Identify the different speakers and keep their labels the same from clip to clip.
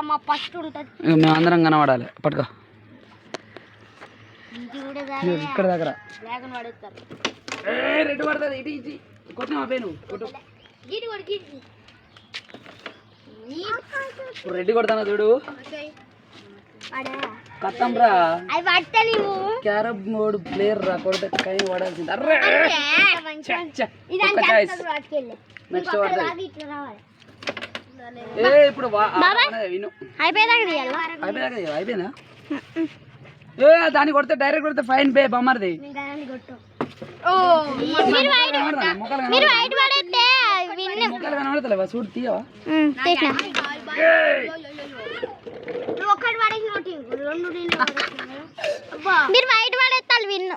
Speaker 1: మా ఫస్ట్ ఉంటది
Speaker 2: మేము అందరం కనబడాలి పట్టుకో ఇక్కడ దగ్గర రెడ్ పడుతుంది ఇటు ఇటు కొట్టిన మా పేరు కొట్టు రెడ్డి కొడతాను చూడు కత్తం రా క్యారమ్ బోర్డు ప్లేయర్ రా కొడితే కై పడాల్సింది అర్రే నెక్స్ట్ పడుతుంది ఏ ఇప్పుడు విను అయిపోయిందా ఏ దాన్ని కొడితే డైరెక్ట్ కొడితే ఫైన్ పే బొమ్మది ముక్కలు కనబడతలేవా చూడు తీయవా
Speaker 1: మీరు వైట్ పడేస్తారు విన్ను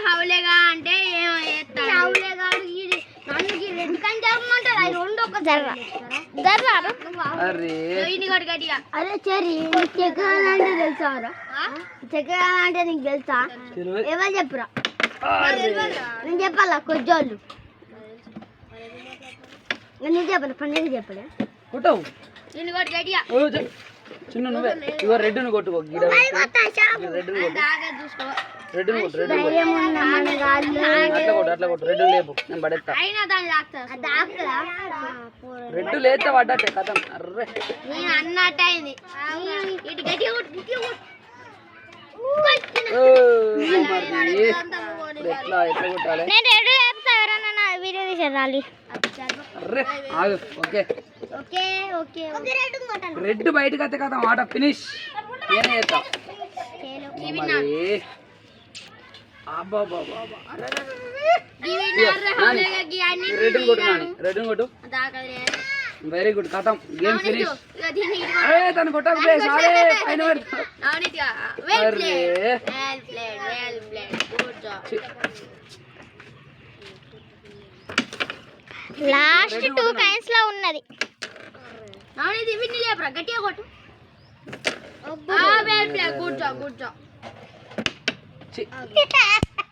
Speaker 1: హౌలేగా అంటే అరే చెరి చెక్కాలంటే తెలుసా చెక్కాలంటే నీకు తెలుసా ఎవరు చెప్పురా నేను చెప్పాలా కొజ్జోళ్ళు నేను చెప్పాలి పండుగ చెప్పలే
Speaker 2: చిన్న నువ్వే ఇగో రెడ్డును కొట్టుకో రెడ్డును కొట్టు అట్లా కొట్టు రెడ్డు లేపు నేను పడేస్తా రెడ్డు లేస్తే పడ్డట్టే కథ అర్రే
Speaker 1: అన్నట్టయింది
Speaker 2: ఎట్లా ఎట్లా కొట్టాలి అర్రే ఆగు ఓకే రెడ్ బయటకు వస్తే కదా ఆట ఫినిష్ నేనే చేస్తా రెడ్ కొట్టు వెరీ గుడ్ కథం గేమ్ ఫినిష్ తను కొట్టకు పైన
Speaker 1: లాస్ట్ 2 కాయిన్స్ లా ఉన్నది అవును విన్ని లేపరా గట్టిగా కొట్టు వెల్ ప్లే గుడ్ జాబ్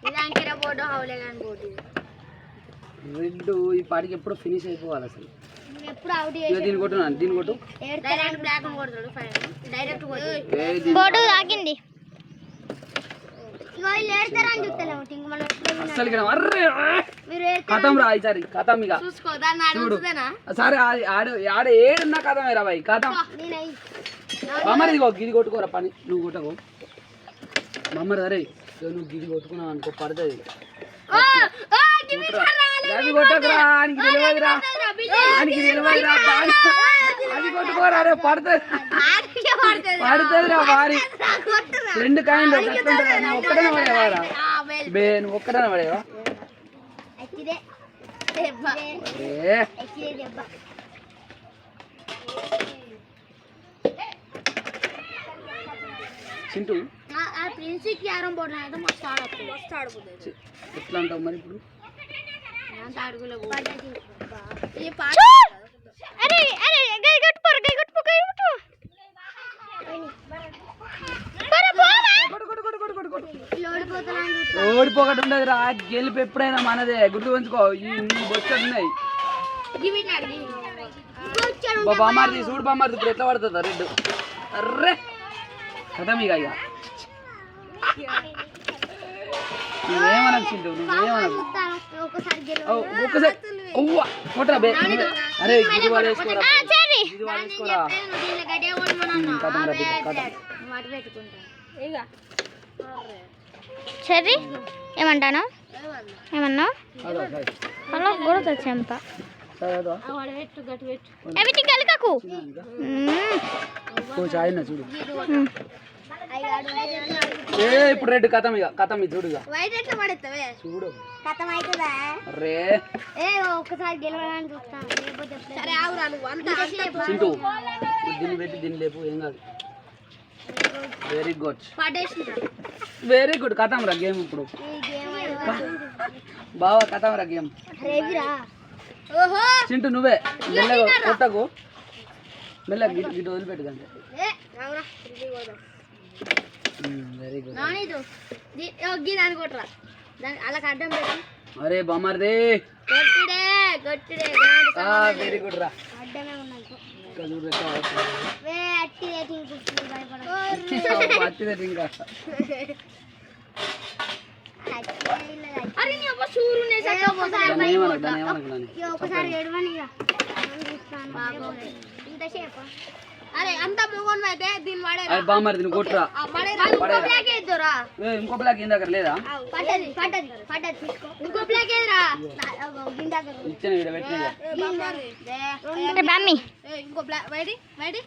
Speaker 1: ఇలాంటిరా బోర్డు హౌలేగాన్ బోర్డు
Speaker 2: రెడ్ ఈ పాటికి ఎప్పుడు ఫినిష్ అయిపోవాలి అసలు
Speaker 1: ఎప్పుడు అవుట్
Speaker 2: దీని కొట్టు దీని కొట్టు
Speaker 1: డైరెక్ట్ బ్లాక్ కొడతాడు డైరెక్ట్ కొట్టు బోర్డు ఆగింది ఇగో లేడతారని చూస్తలేము టింగ్ మనం
Speaker 2: అసలు ఇక్కడ అర్రే కథం రా ఈసారి కథం ఇక
Speaker 1: చూసుకో దాన్ని ఆడుతున్నా
Speaker 2: సరే ఆడ ఏడున్నా కథమే రా బాయ్ కథం మమ్మరి ఇదిగో గిది కొట్టుకోరా పని నువ్వు కొట్టకు మమ్మరి అరే నువ్వు గిది కొట్టుకున్నావు అనుకో పడుతుంది అది కొట్టకురా ఆయనకి తెలియదురా అది కొట్టుకోరా అరే పడుతుందిరా వారి 2 కాయలు ఒక్కడనే పడేవారా బే నువ్వు ఒక్కడనే పడేవా చింటూ ఎట్లా అంటావు మరి ఇప్పుడు ఓడిపోకటి ఉండదు రా గెలుపు ఎప్పుడైనా మనదే గుర్తు ఉంచుకో ఈ బొచ్చున్నాయి బామ్మారిది చూడు బామ్మారిది ఇప్పుడు ఎట్లా పడుతుందా రెడ్ అర్రే కథం ఇక నువ్వేమనకు చింటూ నువ్వేమనకు ఒక్కసారి కొట్టరా బే అరే గిది వాళ్ళు వేసుకోరా కథం రా కథం
Speaker 1: సరే ఏమంటాను ఏమన్నా అలా కూడా చెంప కలకకు
Speaker 2: చూడు ఇప్పుడు రెడ్ కథం ఇక కథం ఇది చూడు చూడు రే
Speaker 1: ఒకసారి గెలవాలని చూస్తాను
Speaker 2: చింటూ దీన్ని పెట్టి దీన్ని లేపు ఏం కాదు వెరీ గుడ్ కథం రా గేమ్ ఇప్పుడు బావా కథం రా గేమ్
Speaker 1: ఓహో
Speaker 2: చింటూ నువ్వే మెల్లగా కొట్టకు మెల్లగా గిట్టు వదిలిపెట్టుదంటే వెరీ గుడ్
Speaker 1: నానిదు దాన్ని కొట్టరా దాని అలా అడ్డం పెట్టి
Speaker 2: అరే బామర్ది
Speaker 1: కొట్టుడే కొట్టుడే
Speaker 2: వెరీ గుడ్ రా
Speaker 1: అడ్డమే ఉన్నది
Speaker 2: ఇంకా
Speaker 1: ఒకసారి అరే అంత మొగోన్ అయితే దీన్ని వాడే
Speaker 2: బామర్ది నువ్వు కొట్టురా ఇంకో బ్లాక్ ఏం దగ్గర లేదా
Speaker 1: ఇంకో బ్లాక్ ఏదిరా
Speaker 2: ఇచ్చిన వీడ పెట్టిన
Speaker 1: ఇంకో బ్లాక్ వైడి వైడి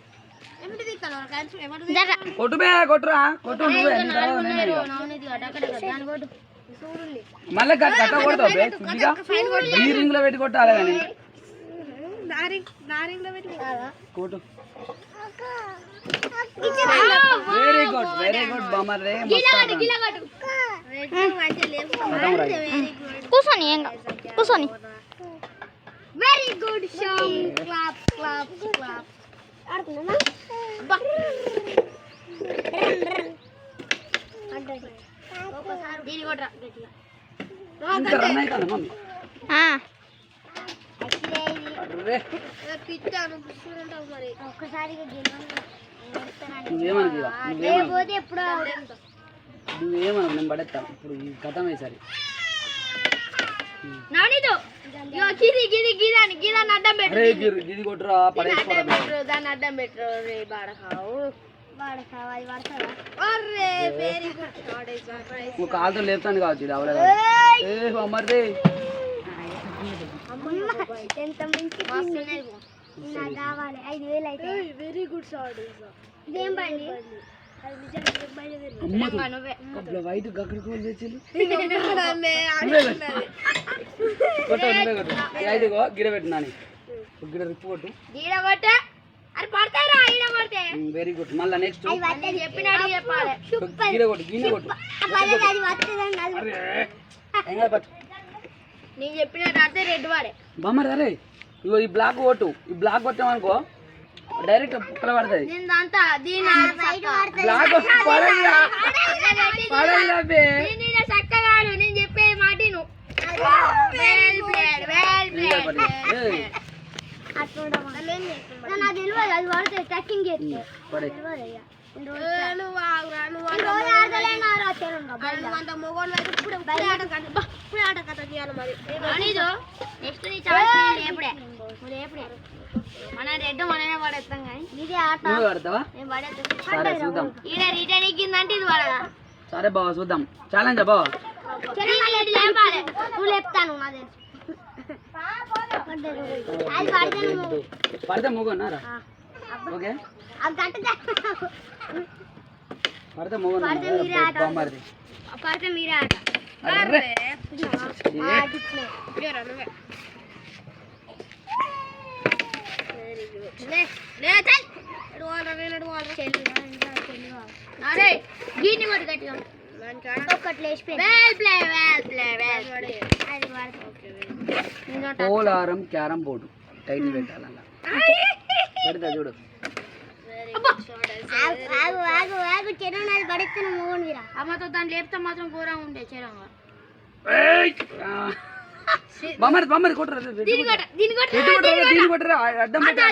Speaker 2: కొట్టు బే కొట్టురా కొట్టు నువ్వే మళ్ళీ గట్ట కొడతావు బే ఈ రింగ్ లో పెట్టి కొట్టాలి కానీ కొట్టు వెరీ గుడ్ బామర్ది
Speaker 1: కూర్చొని కూర్చొని very good shot clap clap clap ఆడుతున్నా దీని కొట్రా గట్టిగా
Speaker 2: రన్ అవుతాను మమ్మీ నువ్వేమను నేను పడేస్తాను ఇప్పుడు ఈ కథం వేసారి గిది కొట్టురా పడేసుకోరా
Speaker 1: దాన్ని అడ్డం పెట్టరు రే బాడకావు
Speaker 2: నువ్వు కాలుతో లేపుతాను కావచ్చు ఇది అవలేదు అమ్మర్ది
Speaker 1: ఎంత మంచి కావాలి 5,000 అయితే వెరీ గుడ్ షాట్ ఇదేం బండి
Speaker 2: వైట్ గక్కడి కోల్ తెచ్చి గిడ పెట్టినాని గిడ రిప్పు కొట్టు వెరీ గుడ్ మళ్ళీ నెక్స్ట్ గిడ కొట్టు గిన్నె కొట్టు
Speaker 1: నేను చెప్పినట్టు ఆడితే రెడ్ వాడే
Speaker 2: బొమ్మరు అరే ఇగో ఈ బ్లాక్ కొట్టు ఈ బ్లాక్ కొట్టామనుకో డైరెక్ట్ పుక్కలు పడుతుంది బ్లాక్
Speaker 1: చక్కగాడు నేను చెప్పే మాట అది వాడితే టచింగ్ చేస్తే మన రెడ్ మనమే పడేస్తాం కానీ ఇదే ఆట రిటర్న్ ఎక్కిందంటే ఇది పడదా
Speaker 2: సరే బావ చూద్దాం ఛాలెంజ్ బావ
Speaker 1: నువ్వు లేపుతాను నాదే
Speaker 2: పడితే మూగన్నారా ఓకే పడితే మూగన్నారి
Speaker 1: పడితే మీరే ఆట దీన్ని కూడా గట్టిగా
Speaker 2: పోలారం క్యారం బోర్డు టైటిల్ పెట్టాలన్నా పెడతా చూడు
Speaker 1: అమ్మతో దాన్ని లేపితే మాత్రం ఘోరంగా ఉండే చెరంగా
Speaker 2: బొమ్మరి కొట్టరా దీన్ని కొట్టరా అడ్డం కొట్టరా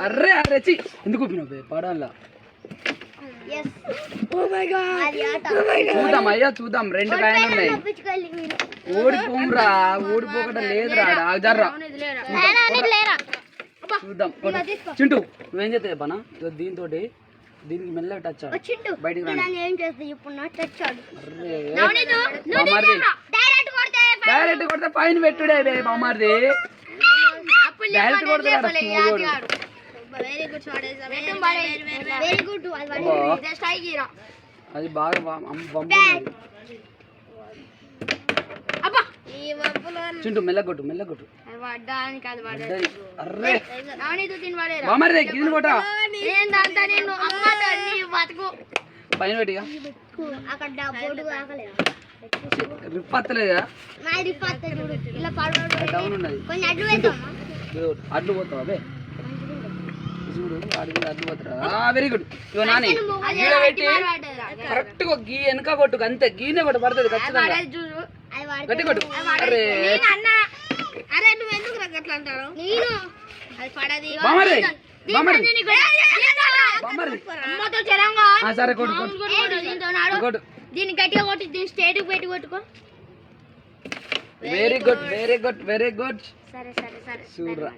Speaker 2: అర్రే అర్రెచ్చి ఎందుకు ఊపినావు పడాలా చూద్దాం అయ్యా చూద్దాం 2 కాయలు ఉన్నాయి ఓడిపోరా ఓడిపోకటం లేదురా ఆగజర్రా చూద్దాం చింటూ నువ్వేం చేస్తావు పనా దీంతో దీనికి మెల్లగా టచ్ బయటికి డైరెక్ట్ కొడితే పైన పెట్టుడే బామారిది డైరెక్ట్ కొడితే అది బాగా చింటూ మెల్లగొట్టు మెల్లగొట్టు
Speaker 1: అది పడ్డాని కాదు
Speaker 2: పడ్డది. అర్రే
Speaker 1: నానితో తిని పడేరా
Speaker 2: బామరిదే గిన్నె కొట్ట
Speaker 1: నేను దాంతో నేను అమ్మతో నీ బతుకు
Speaker 2: పైన పెట్టిగా
Speaker 1: అక్కడ బోర్డు ఆకలేదా
Speaker 2: రిప్పత్తలేదా
Speaker 1: నా రిప్పత్త చూడు ఇలా పడవడు
Speaker 2: డౌన్ ఉన్నది
Speaker 1: కొంచెం అడ్డు పెడతామా
Speaker 2: ఇదిగో, అడ్లు పోతావా అబే చూడు వాడికి అడ్లు పోతారా వెరీ గుడ్ ఇగో నాని గీడ పెట్టి కరెక్ట్ గా గీ వెనక కొట్టు అంతే గీనే కొట్టు పడుతుంది ఖచ్చితంగా
Speaker 1: చూడు అది
Speaker 2: గట్టి కొట్టు అరే
Speaker 1: అరే నువ్వు ఎందుకు అట్లా అంటావు నేను అది పడది
Speaker 2: బామరి బామరి బామరి
Speaker 1: అమ్మతో చెరంగా
Speaker 2: సరే కొట్టు కొట్టు
Speaker 1: దీంతో నాడు
Speaker 2: కొట్టు
Speaker 1: దీన్ని గట్టిగా కొట్టి దీన్ని స్ట్రేట్ పెట్టి కొట్టుకో
Speaker 2: very good very good very good
Speaker 1: సరే సరే సరే
Speaker 2: చూడరా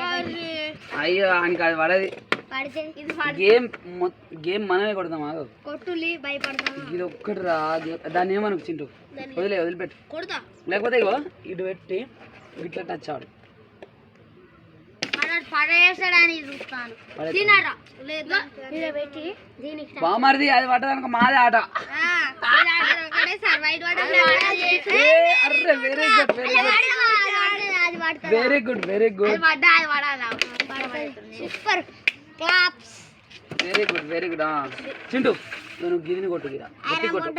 Speaker 1: అది
Speaker 2: అయ్యో ఆయనకి అది పడది
Speaker 1: పడితే ఇది
Speaker 2: గేమ్ గేమ్ మనమే కొడదామా
Speaker 1: కొట్టులి భయపడతాను
Speaker 2: ఇది ఒక్కటి రా దాన్ని ఏమనుకు చింటూ వదిలిపెట్టు
Speaker 1: కొడతా
Speaker 2: లేకపోతే ఇగో ఇటు పెట్టి ఇట్లా టచ్ ఆడు
Speaker 1: పడేసాడని చూస్తాను తినరా లేదు పెట్టి దీనికి
Speaker 2: బామరిది అది పట్టడానికి మాదే ఆట array very good very good very good very good
Speaker 1: super claps
Speaker 2: very good very good Chintu నువ్వు గిరిని కొట్టు గిరా గట్టి కొట్టు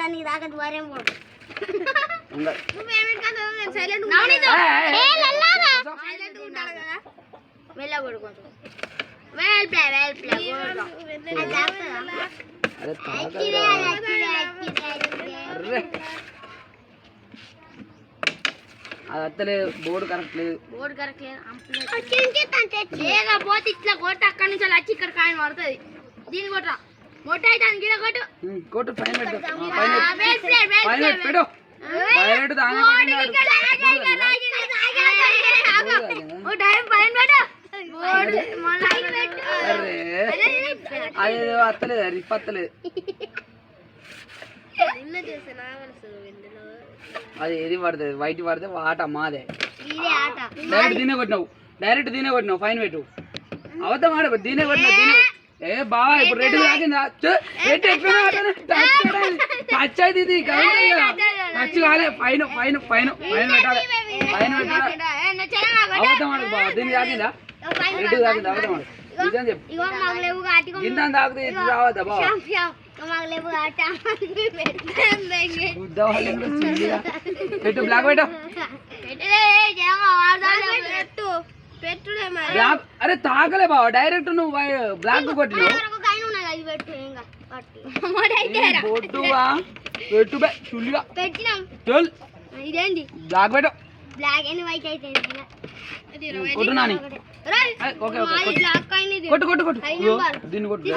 Speaker 2: అరే అర్రే అది అత్తలేదు బోర్డు కరెక్ట్ లేదు
Speaker 1: లేకపోతే ఇట్లా కొట్ట అక్కడి నుంచి వచ్చి ఇక్కడ కాయన పడుతుంది దీన్ని కొట్ట మొట్ట అయితే అని గిడ కొట్టు
Speaker 2: కొట్టు పైన పెట్టు పైన పెట్టు డైరెక్ట్ అదేదో అత్తలేదు రిప్పత్తలేదు అది ఏది పడుతుంది వైట్ పడితే ఆట మాదే డైరెక్ట్ దీనే కొట్టినావు ఫైన్ పెట్టు అవద్దం ఆడ దీనే కొట్టినావు దీనే ఏ బావా ఇప్పుడు రెడ్ తాగిందా రెడ్ టచ్ అయితే ఇది టచ్ కాలే ఫైన్ ఫైన్ ఫైన్ ఫైన్ పెట్టాలి ఫైన్ పెట్టాలి అవద్దం ఆడకు బావా దీన్ని తాగిందా రెడ్ తాగిందా అవద్దం ఆడు నిజం చెప్పు గింత తాకుతుంది ఇది రావద్దా బావా పెట్టు బ్లాక్ పెట్టు బ్లాక్ అరే తాగలే బావ డైరెక్ట్ నువ్వు బ్లాక్ కొట్టినావు బొడ్డువా పెట్టు చుల్లిగా చల్
Speaker 1: ఇదేంటి
Speaker 2: బ్లాక్ పెట్టు
Speaker 1: బ్లాక్ అండ్ వైట్ అయితే
Speaker 2: కొట్టు నాని ఓకే ఓకే కొట్టు కొట్టు కొట్టు దీన్ని కొట్టు